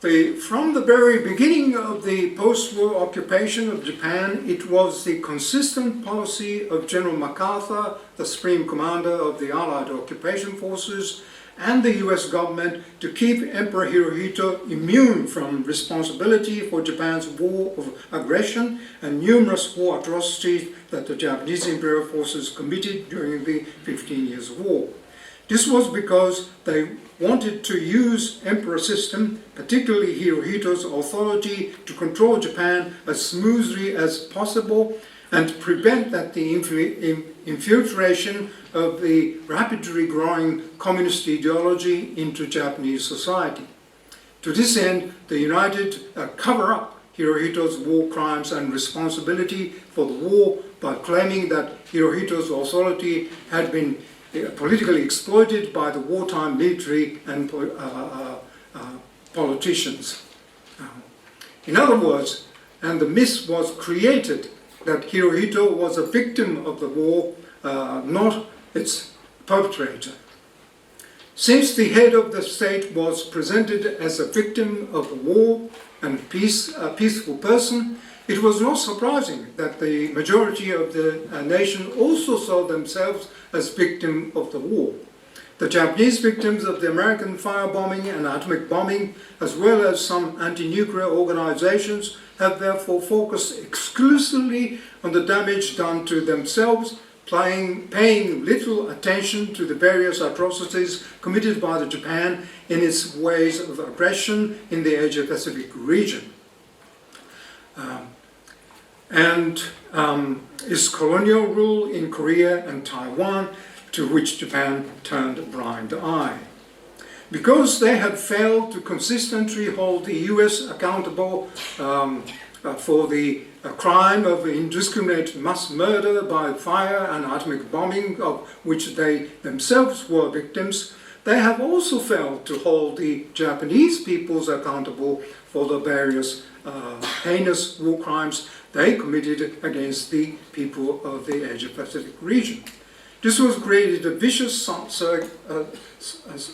From the very beginning of the post-war occupation of Japan, it was the consistent policy of General MacArthur, the Supreme Commander of the Allied occupation forces, and the US government to keep Emperor Hirohito immune from responsibility for Japan's war of aggression and numerous war atrocities that the Japanese imperial forces committed during the 15 Years' War. This was because they wanted to use emperor system, particularly Hirohito's authority, to control Japan as smoothly as possible and prevent that the infiltration of the rapidly growing communist ideology into Japanese society. To this end, the United cover up Hirohito's war crimes and responsibility for the war by claiming that Hirohito's authority had been politically exploited by the wartime military and politicians. In other words, and the myth was created that Hirohito was a victim of the war, not its perpetrator. Since the head of the state was presented as a victim of the war and a peaceful person, it was not surprising that the majority of the nation also saw themselves as victims of the war. The Japanese victims of the American firebombing and atomic bombing, as well as some anti-nuclear organizations, have therefore focused exclusively on the damage done to themselves, paying little attention to the various atrocities committed by the Japan in its ways of aggression in the Asia-Pacific region. Its colonial rule in Korea and Taiwan, to which Japan turned a blind eye. Because they had failed to consistently hold the US accountable for the crime of indiscriminate mass murder by fire and atomic bombing, of which they themselves were victims, they have also failed to hold the Japanese peoples accountable for the various heinous war crimes they committed against the people of the Asia-Pacific region. This was created a vicious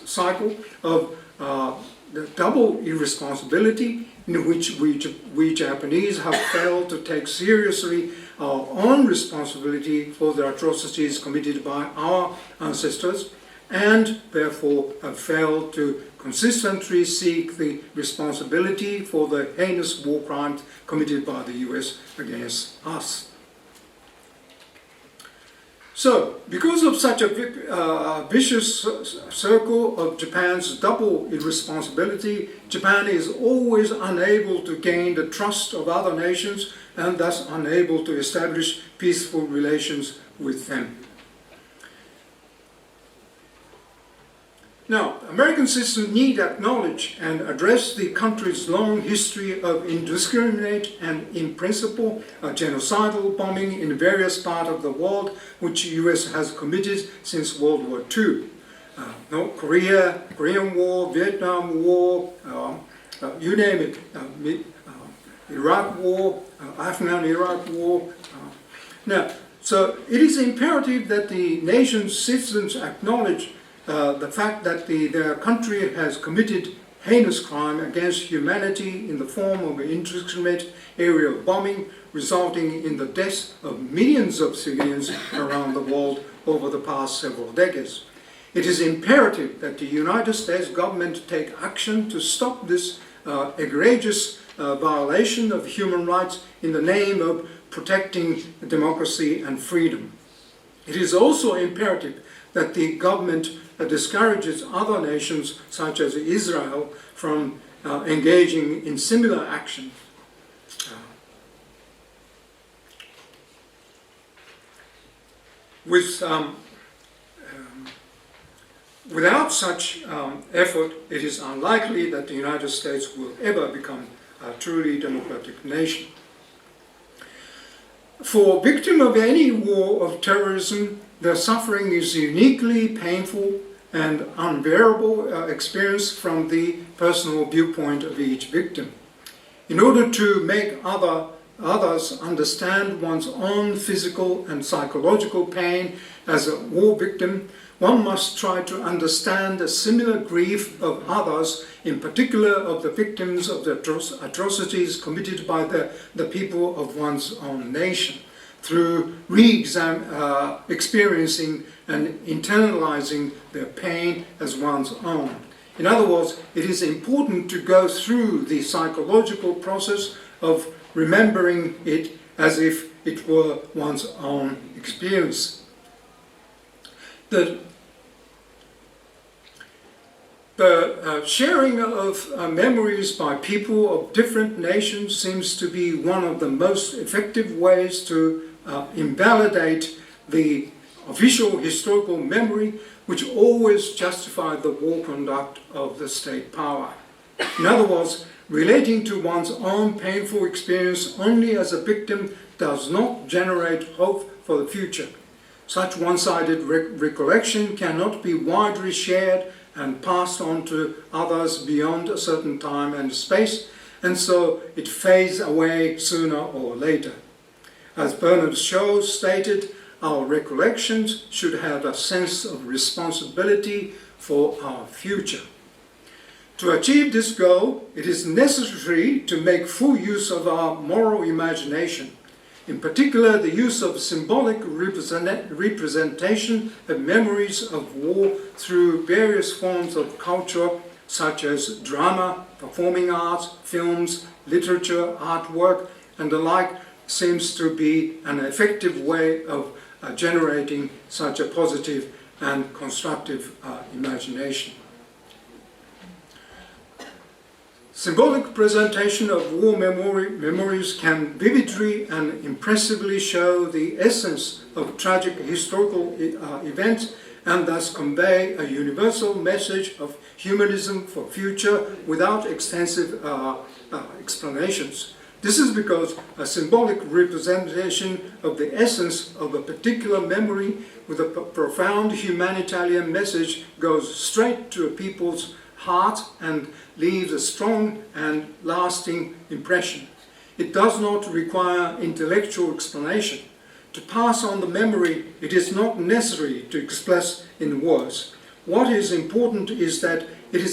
cycle of the double irresponsibility in which we Japanese have failed to take seriously our own responsibility for the atrocities committed by our ancestors, and therefore have failed to consistently seek the responsibility for the heinous war crimes committed by the US against us. So, because of such a vicious circle of Japan's double irresponsibility, Japan is always unable to gain the trust of other nations and thus unable to establish peaceful relations with them. Now, American citizens need to acknowledge and address the country's long history of indiscriminate and, in principle, genocidal bombing in various parts of the world, which the US has committed since World War II. Korean War, Vietnam War, you name it, Iraq War, Afghan-Iraq War. Now, so it is imperative that the nation's citizens acknowledge the fact that their country has committed heinous crime against humanity in the form of indiscriminate aerial bombing, resulting in the deaths of millions of civilians around the world over the past several decades. It is imperative that the United States government take action to stop this egregious violation of human rights in the name of protecting democracy and freedom. It is also imperative that the government discourages other nations, such as Israel, from engaging in similar action. Without such effort, it is unlikely that the United States will ever become a truly democratic nation. For a victim of any war of terrorism, their suffering is uniquely painful and unbearable experience from the personal viewpoint of each victim. In order to make other others understand one's own physical and psychological pain as a war victim, one must try to understand the similar grief of others, in particular of the victims of the atrocities committed by the people of one's own nation, through experiencing and internalizing their pain as one's own. In other words, it is important to go through the psychological process of remembering it as if it were one's own experience. The sharing of memories by people of different nations seems to be one of the most effective ways to invalidate the official historical memory which always justified the war conduct of the state power. In other words, relating to one's own painful experience only as a victim does not generate hope for the future. Such one-sided recollection cannot be widely shared and passed on to others beyond a certain time and space, and so it fades away sooner or later. As Bernard Shaw stated, our recollections should have a sense of responsibility for our future. To achieve this goal, it is necessary to make full use of our moral imagination, in particular the use of symbolic representation of memories of war through various forms of culture such as drama, performing arts, films, literature, artwork, and the like seems to be an effective way of generating such a positive and constructive imagination. Symbolic presentation of war memories can vividly and impressively show the essence of tragic historical events and thus convey a universal message of humanism for future without extensive explanations. This is because a symbolic representation of the essence of a particular memory with a profound humanitarian message goes straight to a people's heart and leaves a strong and lasting impression. It does not require intellectual explanation. To pass on the memory, it is not necessary to express in words. What is important is that it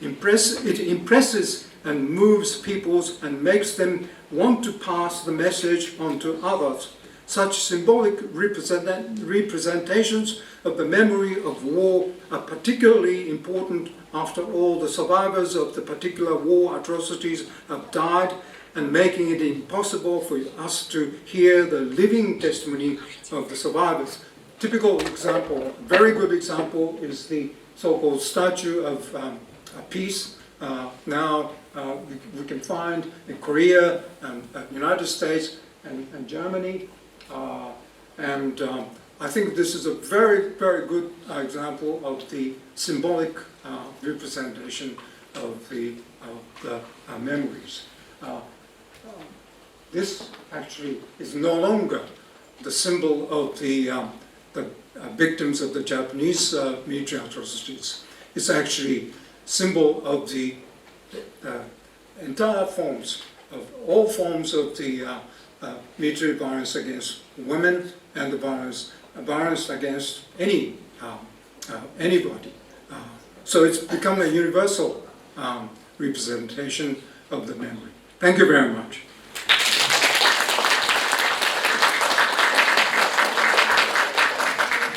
impresses and moves peoples and makes them want to pass the message on to others. Such symbolic representations of the memory of war are particularly important after all the survivors of the particular war atrocities have died, and making it impossible for us to hear the living testimony of the survivors. Typical example, very good example, is the so-called Statue of Peace. Now we can find in Korea and United States and Germany. I think this is a very, very good example of the symbolic representation of the memories. This actually is no longer the symbol of the victims of the Japanese military atrocities. It's actually symbol of the entire forms of all forms of the military violence against women and the violence against anybody. So it's become a universal representation of the memory. Thank you very much.